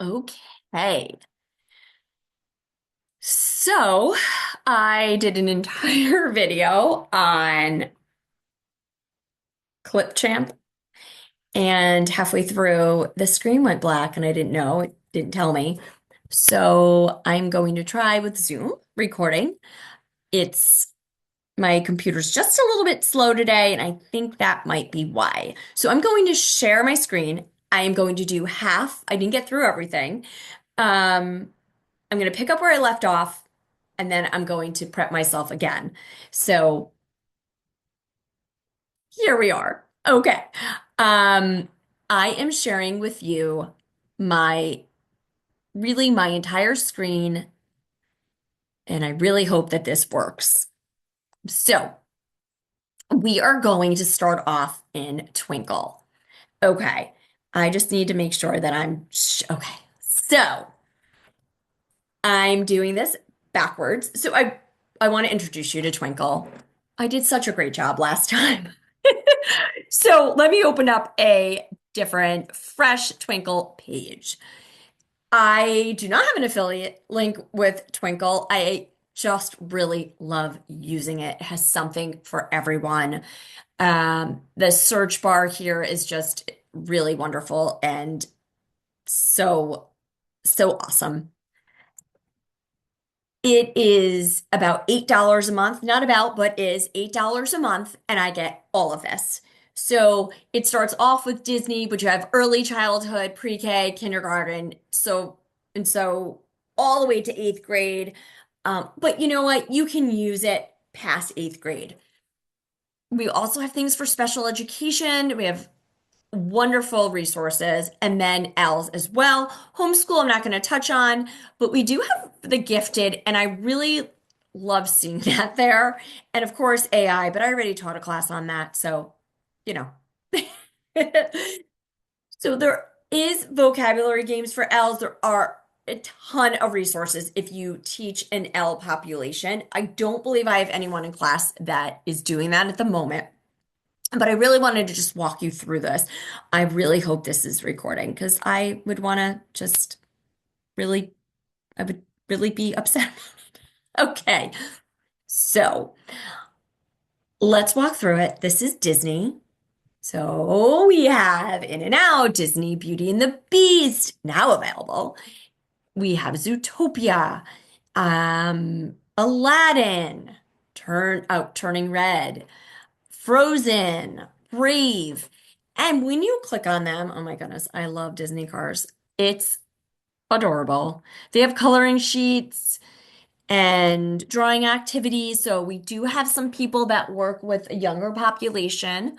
Okay. So I did an entire video on Clipchamp, and halfway through the screen went black and I didn't know, it didn't tell me. So I'm going to try with Zoom recording. It's My computer's just a little bit slow today, and I think that might be why. So I'm going to share my screen. I am going to do half. I didn't get through everything. Um, I'm going to pick up where I left off, and then I'm going to prep myself again. So here we are. Okay. Um, I am sharing with you my my entire screen, and I really hope that this works. So we are going to start off in Twinkl. Okay. I just need to make sure that okay. So I'm doing this backwards. So I want to introduce you to Twinkl. I did such a great job last time. So let me open up a different, fresh Twinkl page. I do not have an affiliate link with Twinkl. I just really love using it. It has something for everyone. The search bar here is just really wonderful and so awesome. It is about $8 a month, not about, but is $8 a month, and I get all of this. So it starts off with Disney, but you have early childhood, pre-K, kindergarten, so all the way to eighth grade. But you know what? You can use it past eighth grade. We also have things for special education. We have wonderful resources, and then L's as well. Homeschool, I'm not going to touch on, but we do have the gifted, and I really love seeing that there. And of course, AI, but I already taught a class on that, so you know. So there is vocabulary games for L's. There are a ton of resources if you teach an L population. I don't believe I have anyone in class that is doing that at the moment. But I really wanted to just walk you through this. I really hope this is recording because I would want to just really, I would really be upset. Okay, so let's walk through it. This is Disney. So we have In and Out, Disney Beauty and the Beast, now available. We have Zootopia, Aladdin, Turning Red. Frozen, Brave. And when you click on them, oh my goodness, I love Disney cars. It's adorable. They have coloring sheets and drawing activities. So we do have some people that work with a younger population,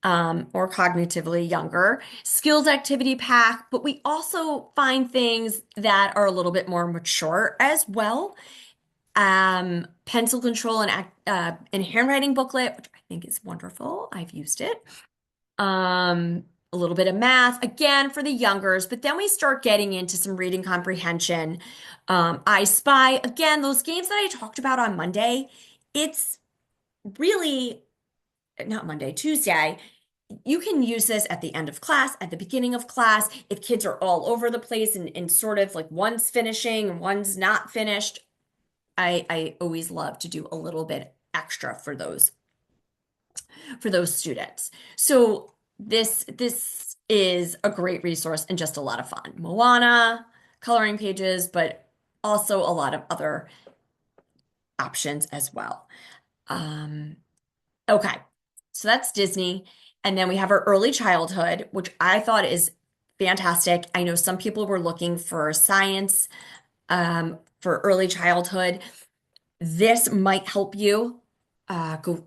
or cognitively younger. Skills activity pack, but we also find things that are a little bit more mature as well. Pencil control and handwriting booklet, which I think is wonderful. I've used it. A little bit of math, again, for the youngers, but then we start getting into some reading comprehension. I Spy, again, those games that I talked about on Monday, it's really not Monday, Tuesday. You can use this at the end of class, at the beginning of class, if kids are all over the place and sort of like one's finishing and one's not finished. I always love to do a little bit extra for those students. So this is a great resource and just a lot of fun. Moana, coloring pages, but also a lot of other options as well. Um, okay, so that's Disney. And then we have our early childhood, which I thought is fantastic. I know some people were looking for science for early childhood. This might help you go.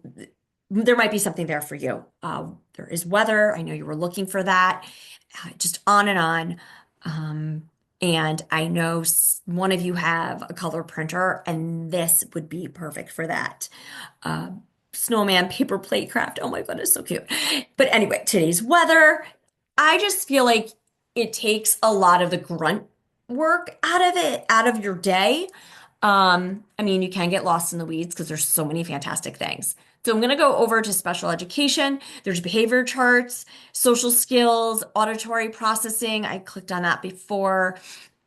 There might be something there for you. There is weather. I know you were looking for that. Just on and on. And I know one of you have a color printer, and this would be perfect for that. Uh, Snowman paper plate craft. Oh my goodness, so cute. But anyway, today's weather. I just feel like it takes a lot of the grunt work out of it, out of your day. I mean, you can get lost in the weeds because there's so many fantastic things. So I'm going to go over to special education. There's behavior charts, social skills, auditory processing. I clicked on that before.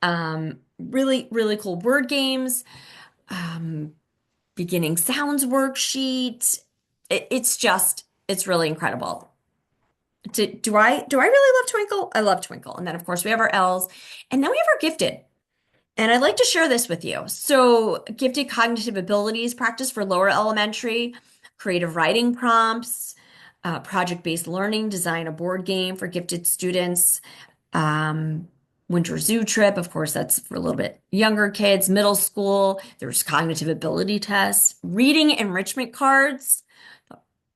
Really, really cool word games, um, beginning sounds worksheet. It's really incredible. Do I really love Twinkl? I love Twinkl. And then of course we have our L's, and then we have our gifted. And I'd like to share this with you. So, gifted cognitive abilities practice for lower elementary, creative writing prompts, project-based learning, design a board game for gifted students, um, winter zoo trip. Of course, that's for a little bit younger kids, middle school. There's cognitive ability tests, reading enrichment cards.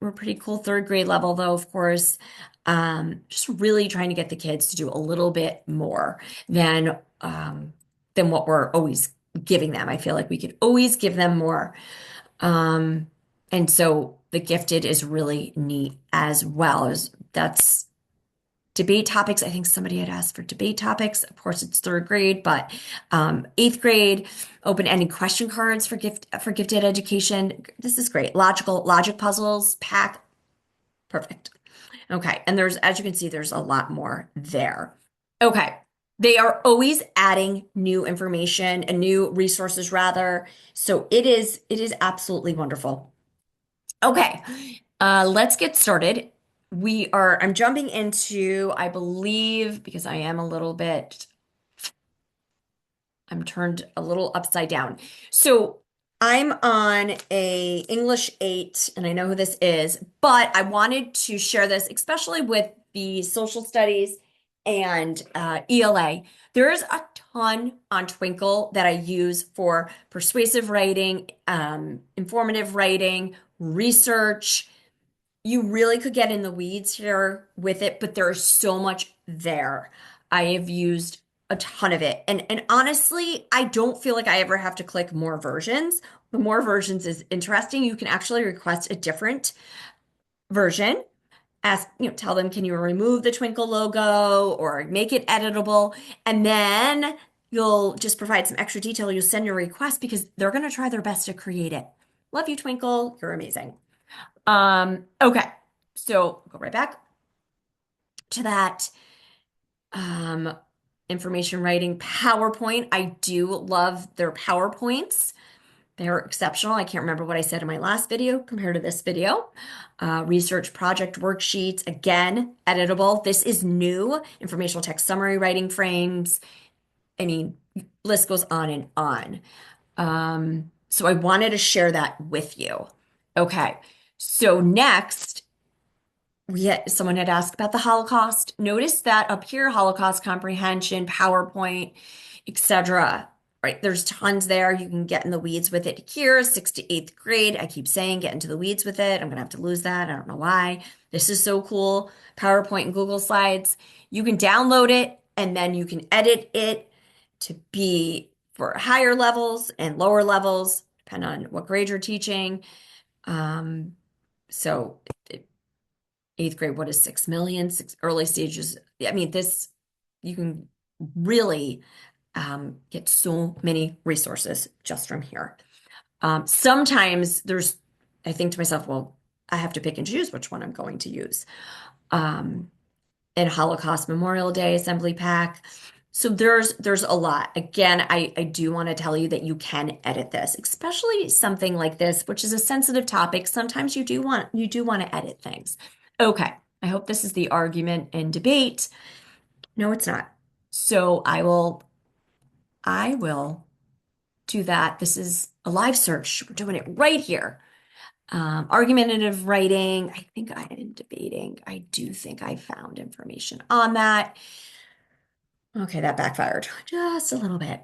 Were pretty cool. Third grade level, though, of course. Just really trying to get the kids to do a little bit more than than what we're always giving them. I feel like we could always give them more. Um, and so the gifted is really neat as well. As that's debate topics. I think somebody had asked for debate topics. Of course, it's third grade, but eighth grade, open-ended question cards for gifted education. This is great. Logic puzzles, pack, perfect. Okay, and there's, as you can see, there's a lot more there. Okay, they are always adding new information and new resources rather. So it is absolutely wonderful. Okay, let's get started. I'm jumping into, I believe, because I am a little bit, I'm turned a little upside down. So I'm on a English 8, and I know who this is, but I wanted to share this, especially with the social studies and ELA. There is a ton on Twinkl that I use for persuasive writing, informative writing, research. You really could get in the weeds here with it, but there is so much there. I have used a ton of it. And honestly, I don't feel like I ever have to click more versions. The more versions is interesting. You can actually request a different version. Ask, tell them, can you remove the Twinkl logo or make it editable? And then you'll just provide some extra detail. You'll send your request because they're going to try their best to create it. Love you, Twinkl. You're amazing. Okay. So go right back to that. Um, information writing PowerPoint. I do love their PowerPoints. They're exceptional. I can't remember what I said in my last video compared to this video. Research project worksheets, again, editable. This is new. Informational text summary writing frames. I mean, list goes on and on. So I wanted to share that with you. Okay. So next, someone had asked about the Holocaust. Notice that up here, Holocaust comprehension, PowerPoint, etc. Right, there's tons there. You can get in the weeds with it here, 6th to 8th grade. I keep saying get into the weeds with it. I'm gonna have to lose that. I don't know why. This is so cool. PowerPoint and Google Slides. You can download it and then you can edit it to be for higher levels and lower levels, depending on what grade you're teaching. So eighth grade, what is 6 million? Early stages. I mean, you can really get so many resources just from here. Sometimes I think to myself, well, I have to pick and choose which one I'm going to use. And Holocaust Memorial Day Assembly Pack. So there's a lot. Again, I do want to tell you that you can edit this, especially something like this, which is a sensitive topic. Sometimes you do want to edit things. Okay, I hope this is the argument and debate. No, it's not. So I will do that. This is a live search. We're doing it right here. Argumentative writing. I think I am debating. I do think I found information on that. Okay, that backfired just a little bit.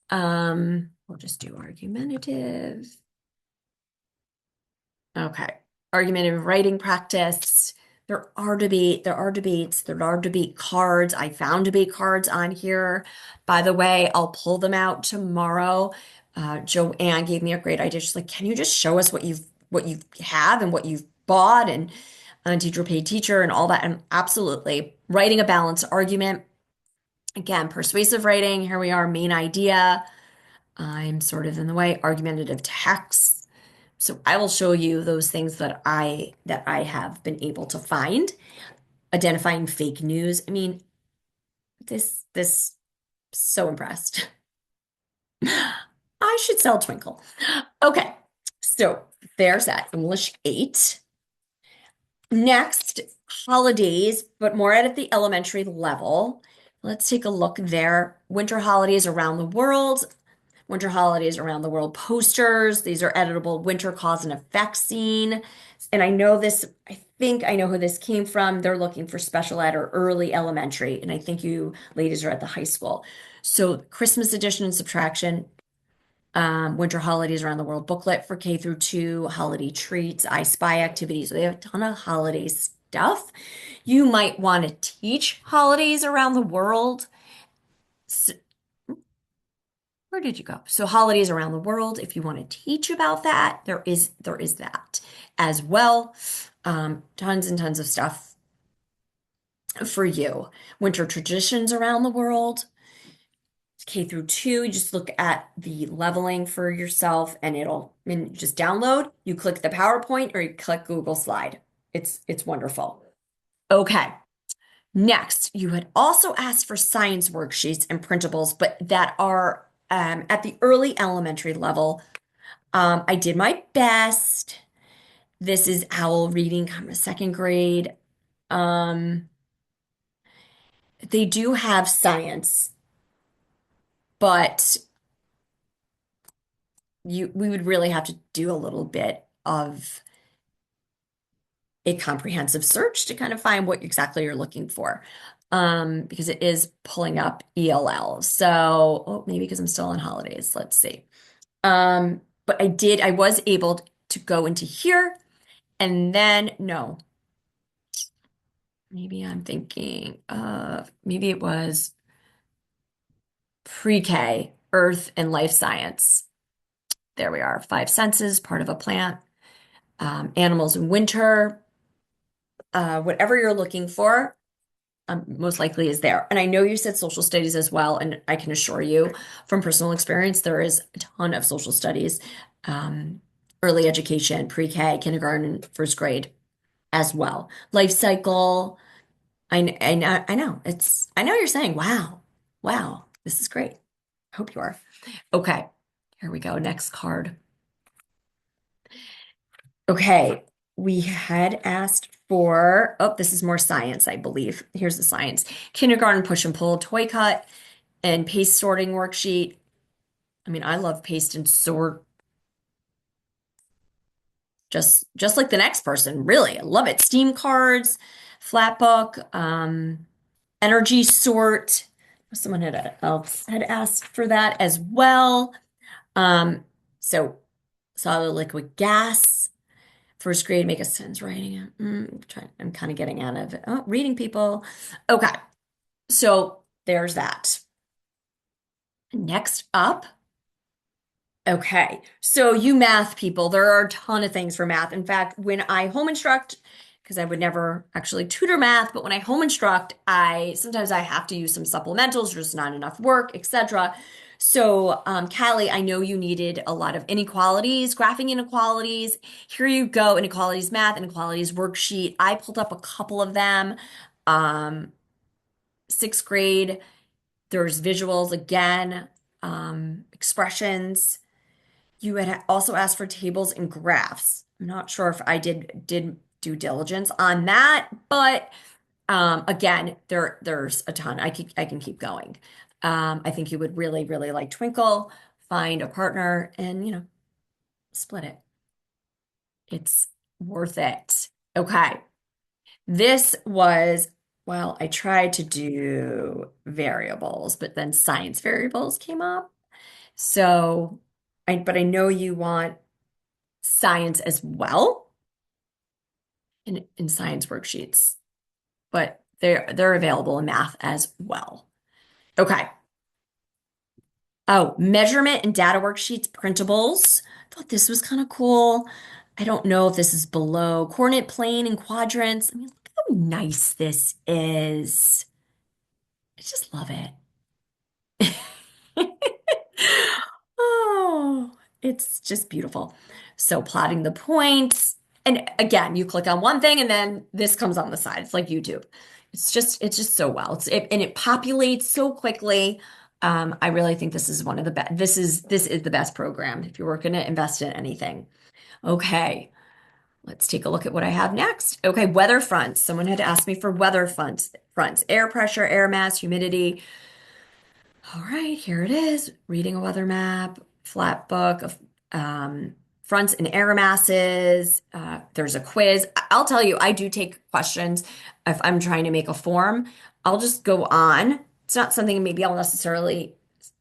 We'll just do argumentative. Okay. Argumentative writing practice. There are debates, there are debate cards. I found debate cards on here. By the way, I'll pull them out tomorrow. Joanne gave me a great idea. She's like, can you just show us what you have and what you've bought and teacher paid teacher and all that? And absolutely. Writing a balanced argument. Again, persuasive writing. Here we are, main idea. I'm sort of in the way. Argumentative text. So I will show you those things that I have been able to find. Identifying fake news. I mean, this so impressed. I should sell Twinkl. Okay, so there's that English 8. Next, holidays, but more at the elementary level. Let's take a look there. Winter holidays around the world. Winter holidays around the world posters. These are editable winter cause and effect scene. And I know this, I think I know who this came from. They're looking for special ed or early elementary. And I think you ladies are at the high school. So Christmas addition and subtraction, winter holidays around the world booklet for K through 2, holiday treats, I Spy activities. They have a ton of holiday stuff. You might want to teach holidays around the world. S Where did you go? So holidays around the world, if you want to teach about that, there is that as well. Tons and tons of stuff for you. Winter traditions around the world. K through 2, you just look at the leveling for yourself and just download. You click the PowerPoint or you click Google Slide. It's wonderful. Okay. Next, you had also asked for science worksheets and printables, but that are at the early elementary level. I did my best. This is owl reading, kind of second grade. Um, they do have science, but we would really have to do a little bit of a comprehensive search to kind of find what exactly you're looking for. Because it is pulling up ELL. So, oh, maybe because I'm still on holidays. Let's see. But I was able to go into here and then, no, maybe I'm thinking of, maybe it was pre-K, Earth and Life Science. There we are. Five senses, part of a plant, animals in winter, whatever you're looking for, most likely is there. And I know you said social studies as well, and I can assure you from personal experience, there is a ton of social studies, early education, pre-K, kindergarten, first grade as well. Life cycle. I know you're saying, wow, wow, this is great. Hope you are. Okay, here we go. Next card. Okay, we had asked for, oh, this is more science, I believe. Here's the science. Kindergarten push and pull, toy cut, and paste sorting worksheet. I mean, I love paste and sort just like the next person, really. I love it. Steam cards, flat book, energy sort. Someone else had asked for that as well. Um, so solid liquid gas. First grade, make a sentence writing it. I'm kind of getting out of it. Oh, reading people. Okay, so there's that. Next up, okay, so you math people, there are a ton of things for math. In fact, when I home instruct, because I would never actually tutor math, but when I home instruct, I sometimes I have to use some supplementals, there's not enough work, etc. So, Callie, I know you needed a lot of inequalities, graphing inequalities. Here you go, inequalities math, inequalities worksheet. I pulled up a couple of them. Um, Sixth grade, there's visuals again, expressions. You had also asked for tables and graphs. I'm not sure if I did due diligence on that, but again, there's a ton. I can keep going. I think you would really, really like Twinkl. Find a partner and, split it. It's worth it. Okay. This was, well, I tried to do variables, but then science variables came up. So, but I know you want science as well in science worksheets, but they're available in math as well. Okay. Oh, measurement and data worksheets, printables. Thought this was kind of cool. I don't know if this is below coordinate plane and quadrants. I mean, look how nice this is. I just love it. Oh, it's just beautiful. So plotting the points. And again, you click on one thing and then this comes on the side. It's like YouTube. It's just so well. And it populates so quickly. I really think this is one of the best. This is the best program if you're going to invest in anything. Okay, let's take a look at what I have next. Okay, weather fronts. Someone had asked me for weather fronts, air pressure, air mass, humidity. All right, here it is. Reading a weather map, flat book of fronts and air masses. There's a quiz. I'll tell you, I do take questions if I'm trying to make a form. I'll just go on. It's not something maybe I'll necessarily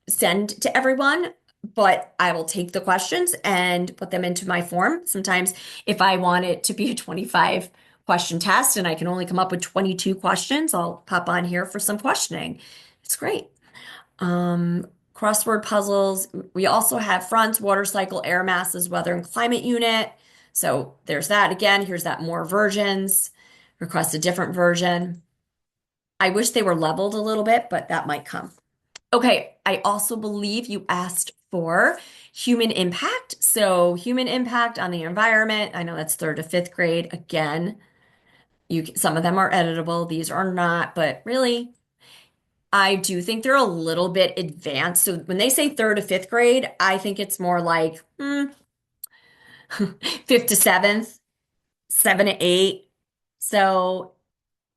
send to everyone, but I will take the questions and put them into my form. Sometimes if I want it to be a 25 question test and I can only come up with 22 questions, I'll pop on here for some questioning. It's great. Crossword puzzles. We also have fronts, water cycle, air masses, weather and climate unit. So there's that again. Here's that more versions. Request a different version. I wish they were leveled a little bit, but that might come. Okay, I also believe you asked for human impact. So human impact on the environment. I know that's third to fifth grade. Again, some of them are editable. These are not, but really I do think they're a little bit advanced. So when they say third to fifth grade, I think it's more like fifth to seventh, seven to eight. So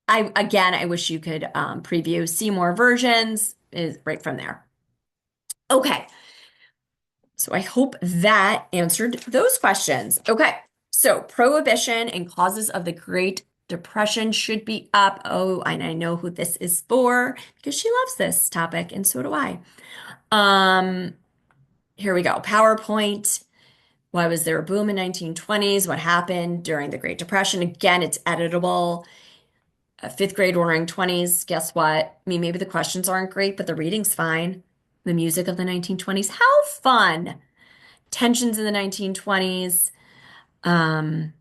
I wish you could preview, see more versions is right from there. Okay, so I hope that answered those questions. Okay, so prohibition and causes of the Great Depression should be up. Oh, and I know who this is for because she loves this topic, and so do I. Um, Here we go. PowerPoint. Why was there a boom in 1920s? What happened during the Great Depression? Again, it's editable. Fifth grade ordering 20s. Guess what? I mean, maybe the questions aren't great, but the reading's fine. The music of the 1920s. How fun! Tensions in the 1920s. Um,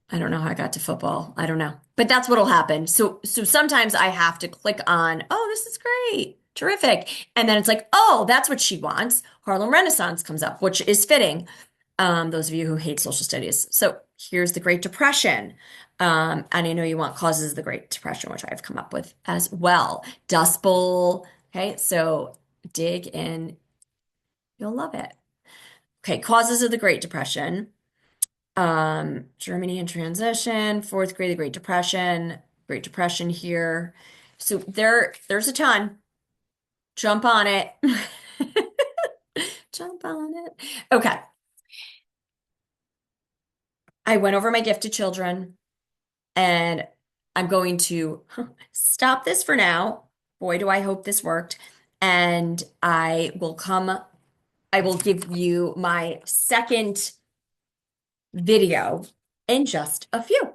I don't know how I got to football. I don't know. But that's what'll happen. So sometimes I have to click on, oh, this is great. Terrific. And then it's like, oh, that's what she wants. Harlem Renaissance comes up, which is fitting. Those of you who hate social studies. So here's the Great Depression. And I know you want causes of the Great Depression, which I've come up with as well. Dust Bowl. Okay, so dig in. You'll love it. Okay, causes of the Great Depression. Germany in transition, fourth grade, the Great Depression here. So there's a ton. Jump on it. Jump on it. Okay. I went over my gift to children and I'm going to stop this for now. Boy, do I hope this worked. And I will give you my second video in just a few.